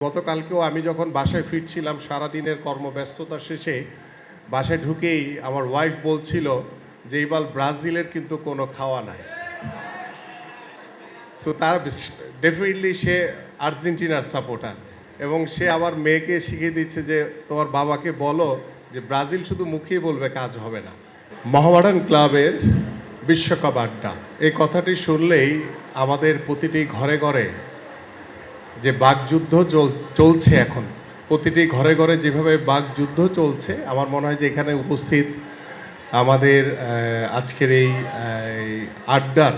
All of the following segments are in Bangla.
গতকালকেও আমি যখন বাসায় ফিরছিলাম সারাদিনের কর্মব্যস্ততা শেষে বাসায় ঢুকেই আমার ওয়াইফ বলছিল যে এইবার ব্রাজিলের কিন্তু কোনো খাওয়া নাই। সো তার ডেফিনেটলি সে আর্জেন্টিনার সাপোর্টার এবং সে আমার মেয়েকে শিখিয়ে দিচ্ছে যে তোমার বাবাকে বলো যে ব্রাজিল শুধু মুখেই বলবে, কাজ হবে না। মোহামেডান ক্লাবের বিশ্বকাপ আড্ডা, এই কথাটি শুনলেই আমাদের প্রতিটি ঘরে ঘরে যে বাকযুদ্ধ চলছে এখন, প্রতিটি ঘরে ঘরে যেভাবে বাকযুদ্ধ চলছে, আমার মনে হয় যে এখানে উপস্থিত আমাদের আজকের এই আড্ডার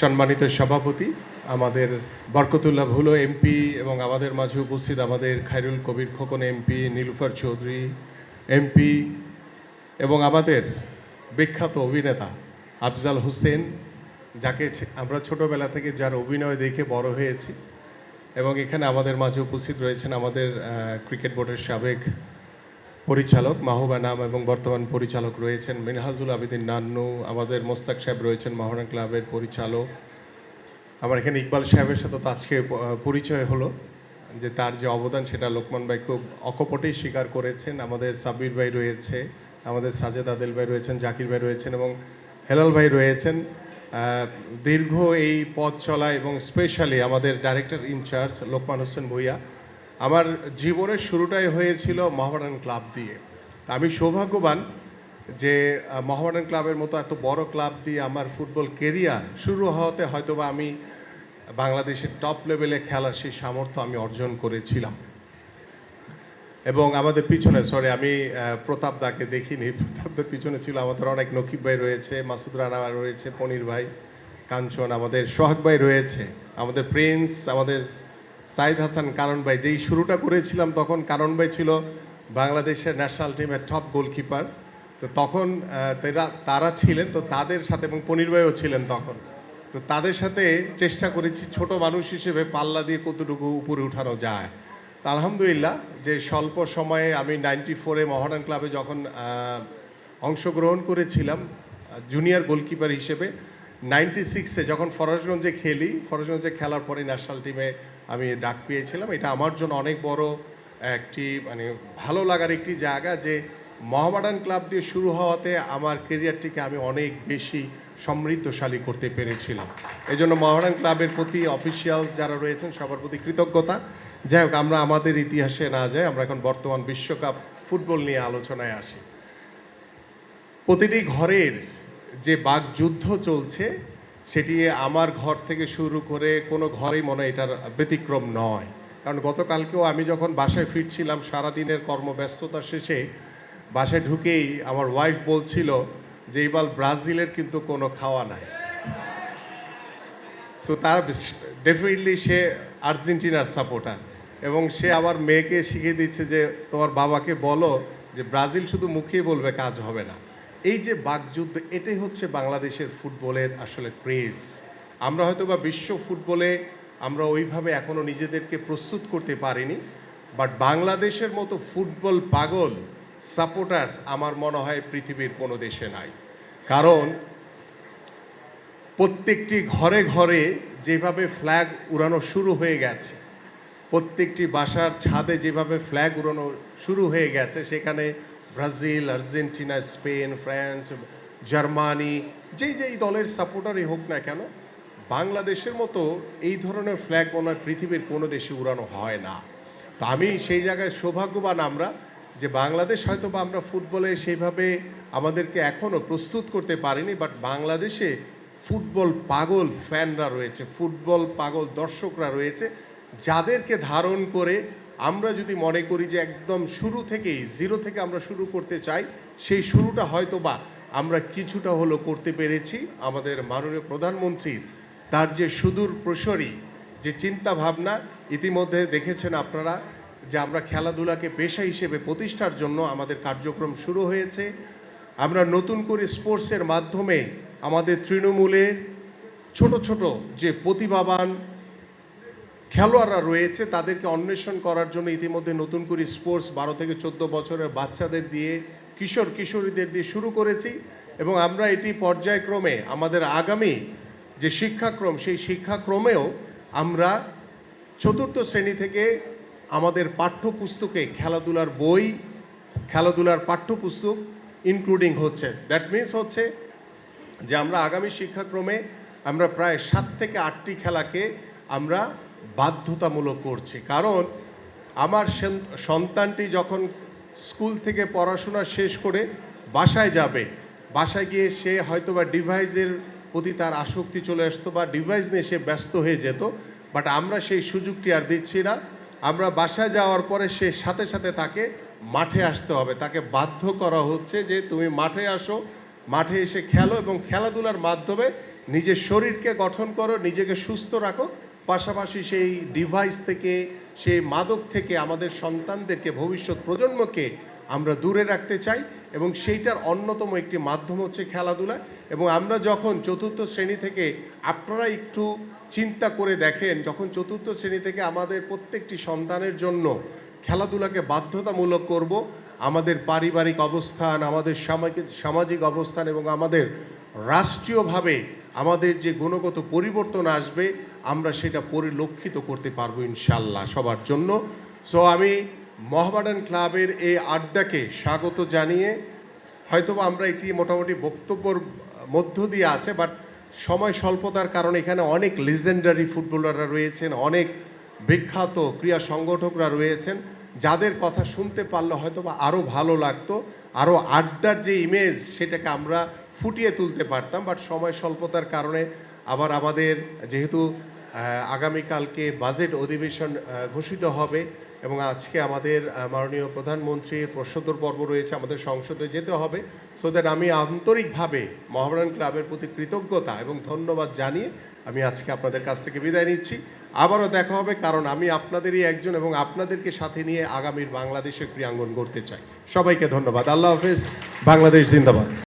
সম্মানিত সভাপতি আমাদের বরকতুল্লাহ ভুলো এমপি এবং আমাদের মাঝে উপস্থিত আমাদের খায়রুল কবির খোকন এমপি, নীলুফার চৌধুরী এমপি এবং আমাদের বিখ্যাত অভিনেতা আফজাল হোসেন, যাকে আমরা ছোটোবেলা থেকে যার অভিনয় দেখে বড় হয়েছি, এবং এখানে আমাদের মাঝে উপস্থিত রয়েছেন আমাদের ক্রিকেট বোর্ডের সাবেক পরিচালক মাহবুবা নাম এবং বর্তমান পরিচালক রয়েছেন মিনহাজুল আবেদিন নান্নু, আমাদের মোস্তাক সাহেব রয়েছেন মোহামেডান ক্লাবের পরিচালক। আমার এখানে ইকবাল সাহেবের সাথে তো আজকে পরিচয় হলো, যে তার যে অবদান সেটা লোকমান ভাই খুব অকপটেই স্বীকার করেছেন। আমাদের সাব্বির ভাই রয়েছে, আমাদের সাজেদ আদেল ভাই রয়েছেন, জাকির ভাই রয়েছেন এবং হেলাল ভাই রয়েছেন। দীর্ঘ এই পথ চলা এবং স্পেশালি আমাদের ডাইরেক্টর ইনচার্জ লোকমান হোসেন ভুইয়া। আমার জীবনের শুরুটাই হয়েছিল মোহামেডান ক্লাব দিয়ে। আমি সৌভাগ্যবান যে মোহামেডান ক্লাবের মতো এত বড় ক্লাব দিয়ে আমার ফুটবল কেরিয়ার শুরু হওয়াতে হয়তোবা আমি বাংলাদেশের টপ লেভেলে খেলার সেই সামর্থ্য আমি অর্জন করেছিলাম। এবং আমাদের পিছনে আমি প্রতাপ দাকে দেখিনি, প্রতাপদের পিছনে ছিল আমাদের অনেক নকিব ভাই রয়েছে, মাসুদ রানা রয়েছে, পনির ভাই, কাঞ্চন, আমাদের সোহাগ ভাই রয়েছে, আমাদের প্রিন্স, আমাদের সাইদ হাসান কারণ ভাই। যেই শুরুটা করেছিলাম তখন কারণ ভাই ছিল বাংলাদেশের ন্যাশনাল টিমের টপ গোলকিপার। তো তখন তারা ছিলেন, তো তাদের সাথে, এবং পনির ভাইও ছিলেন তখন, তো তাদের সাথে চেষ্টা করেছি ছোট মানুষ হিসেবে পাল্লা দিয়ে কতটুকু উপরে উঠানো যায়। তা আলহামদুলিল্লাহ যে স্বল্প সময়ে আমি 94-এ মোহামেডান ক্লাবে যখন অংশগ্রহণ করেছিলাম জুনিয়র গোলকিপার হিসেবে, 96-এ যখন ফরাজগঞ্জে ফরাজগঞ্জে খেলার পরে ন্যাশনাল টিমে আমি ডাক পেয়েছিলাম। এটা আমার জন্য অনেক বড় একটি ভালো লাগার একটি জায়গা, যে মোহামেডান ক্লাব দিয়ে শুরু হওয়াতে আমার কেরিয়ারটিকে আমি অনেক বেশি সমৃদ্ধশালী করতে পেরেছিলাম। এই জন্য মোহামেডান ক্লাবের প্রতি অফিসিয়ালস যারা রয়েছেন সবার প্রতি কৃতজ্ঞতা। যাই হোক, আমরা আমাদের ইতিহাসে না যাই, আমরা এখন বর্তমান বিশ্বকাপ ফুটবল নিয়ে আলোচনায় আসি। প্রতিটি ঘরের যে বাকযুদ্ধ চলছে সেটি আমার ঘর থেকে শুরু করে কোনো ঘরেই মনে হয় এটার ব্যতিক্রম নয়। কারণ গতকালকেও আমি যখন বাসায় ফিরছিলাম সারাদিনের কর্মব্যস্ততা শেষে বাসায় ঢুকেই আমার ওয়াইফ বলছিল যে এইবার ব্রাজিলের কিন্তু কোনো খাওয়া নাই। সো তার ডেফিনেটলি সে আর্জেন্টিনার সাপোর্টার এবং সে আমার মেয়েকে শিখিয়ে দিচ্ছে যে তোমার বাবাকে বলো যে ব্রাজিল শুধু মুখেই বলবে, কাজ হবে না। এই যে বাকযুদ্ধ, এটাই হচ্ছে বাংলাদেশের ফুটবলের আসলে ক্রেজ। আমরা হয়তো বা বিশ্ব ফুটবলে আমরা ওইভাবে এখনও নিজেদেরকে প্রস্তুত করতে পারিনি, বাট বাংলাদেশের মতো ফুটবল পাগল সাপোর্টার্স আমার মনে হয় পৃথিবীর কোনো দেশে নাই। কারণ প্রত্যেকটি ঘরে ঘরে যেভাবে ফ্ল্যাগ উড়ানো শুরু হয়ে গেছে, প্রত্যেকটি বাসার ছাদে যেভাবে ফ্ল্যাগ উড়ানো শুরু হয়ে গেছে, সেখানে Brazil, Argentina, Spain, France, Germany, যেই দলের সাপোর্টারই হোক না কেন, বাংলাদেশের মতো এই ধরনের ফ্ল্যাগ মনে হয় পৃথিবীর কোনো দেশে উড়ানো হয় না। তো আমি সেই জায়গায় সৌভাগ্যবান আমরা, যে বাংলাদেশ হয়তো বা আমরা ফুটবলে সেইভাবে আমাদেরকে এখনও প্রস্তুত করতে পারিনি, বাট বাংলাদেশে ফুটবল পাগল ফ্যানরা রয়েছে, ফুটবল পাগল দর্শকরা রয়েছে, যাদেরকে ধারণ করে আমরা যদি মনে করি যে একদম শুরু থেকেই জিরো থেকে আমরা শুরু করতে চাই, সেই শুরুটা হয়তো বা আমরা কিছুটা হলো করতে পেরেছি। আমাদের মাননীয় প্রধানমন্ত্রীর তার যে সুদূর প্রসারী যে চিন্তা ভাবনা, ইতিমধ্যে দেখেছেন আপনারা যে আমরা খেলাধুলাকে পেশা হিসেবে প্রতিষ্ঠার জন্য আমাদের কার্যক্রম শুরু হয়েছে। আমরা নতুন করে স্পোর্টসের মাধ্যমে আমাদের তৃণমূলে ছোট ছোট যে প্রতিভাবান খেলোয়াড়রা রয়েছে তাদেরকে অন্বেষণ করার জন্য ইতিমধ্যে নতুন করে স্পোর্টস 12 থেকে 14 বছরের বাচ্চাদের দিয়ে, কিশোর কিশোরীদের দিয়ে শুরু করেছি। এবং আমরা এটি পর্যায়ক্রমে আমাদের আগামী যে শিক্ষাক্রম, সেই শিক্ষাক্রমেও আমরা চতুর্থ শ্রেণী থেকে আমাদের পাঠ্যপুস্তকে খেলাধুলার বই, খেলাধুলার পাঠ্যপুস্তক ইনক্লুডিং হচ্ছে। দ্যাট মিনস হচ্ছে যে আমরা আগামী শিক্ষাক্রমে আমরা প্রায় 7 থেকে 8টি খেলাকে আমরা বাধ্যতামূলক করছি। কারণ আমার সন্তানটি যখন স্কুল থেকে পড়াশোনা শেষ করে বাসায় যাবে, বাসায় গিয়ে সে হয়তোবা ডিভাইসের প্রতি তার আসক্তি চলে আসতো বা ডিভাইস নিয়ে সে ব্যস্ত হয়ে যেত, বাট আমরা সেই সুযোগটি আর দিচ্ছি না। আমরা বাসায় যাওয়ার পরে সে সাথে সাথে তাকে মাঠে আসতে হবে, তাকে বাধ্য করা হচ্ছে যে তুমি মাঠে আসো, মাঠে এসে খেলো এবং খেলাধুলার মাধ্যমে নিজের শরীরকে গঠন করো, নিজেকে সুস্থ রাখো, পাশাপাশি সেই ডিভাইস থেকে, সেই মাদক থেকে আমাদের সন্তানদেরকে, ভবিষ্যৎ প্রজন্মকে আমরা দূরে রাখতে চাই এবং সেইটার অন্যতম একটি মাধ্যম হচ্ছে খেলাধুলা। এবং আমরা যখন 4র্থ শ্রেণী থেকে, আপনারা একটু চিন্তা করে দেখেন, যখন 4র্থ শ্রেণী থেকে আমাদের প্রত্যেকটি সন্তানের জন্য খেলাধুলাকে বাধ্যতামূলক করব, আমাদের পারিবারিক অবস্থান, আমাদের সামাজিক অবস্থান এবং আমাদের রাষ্ট্রীয়ভাবে আমাদের যে গুণগত পরিবর্তন আসবে, আমরা সেটা পরিলক্ষিত করতে পারবো ইনশাল্লাহ সবার জন্য। সো আমি মোহামেডান ক্লাবের এই আড্ডাকে স্বাগত জানিয়ে, হয়তোবা আমরা এটি মোটামুটি বক্তব্যর মধ্য দিয়ে আছে, বাট সময় স্বল্পতার কারণে এখানে অনেক লিজেন্ডারি ফুটবলাররা রয়েছেন, অনেক বিখ্যাত ক্রীড়া সংগঠকরা রয়েছেন, যাদের কথা শুনতে পারলে হয়তোবা আরও ভালো লাগতো, আরও আড্ডার যে ইমেজ সেটাকে আমরা ফুটিয়ে তুলতে পারতাম, বাট সময় স্বল্পতার কারণে আবার আমাদের যেহেতু আগামীকালকে বাজেট অধিবেশন ঘোষিত হবে এবং আজকে আমাদের মাননীয় প্রধানমন্ত্রীর প্রশ্নোত্তর পর্ব রয়েছে, আমাদের সংসদে যেতে হবে। সো দ্যাট আমি আন্তরিকভাবে মোহামেডান ক্লাবের প্রতি কৃতজ্ঞতা এবং ধন্যবাদ জানিয়ে আমি আজকে আপনাদের কাছ থেকে বিদায় নিচ্ছি। আবারও দেখা হবে, কারণ আমি আপনাদেরই একজন এবং আপনাদেরকে সাথে নিয়ে আগামীর বাংলাদেশের ক্রীড়াঙ্গন গড়তে চাই। সবাইকে ধন্যবাদ। আল্লাহ হাফেজ। বাংলাদেশ জিন্দাবাদ।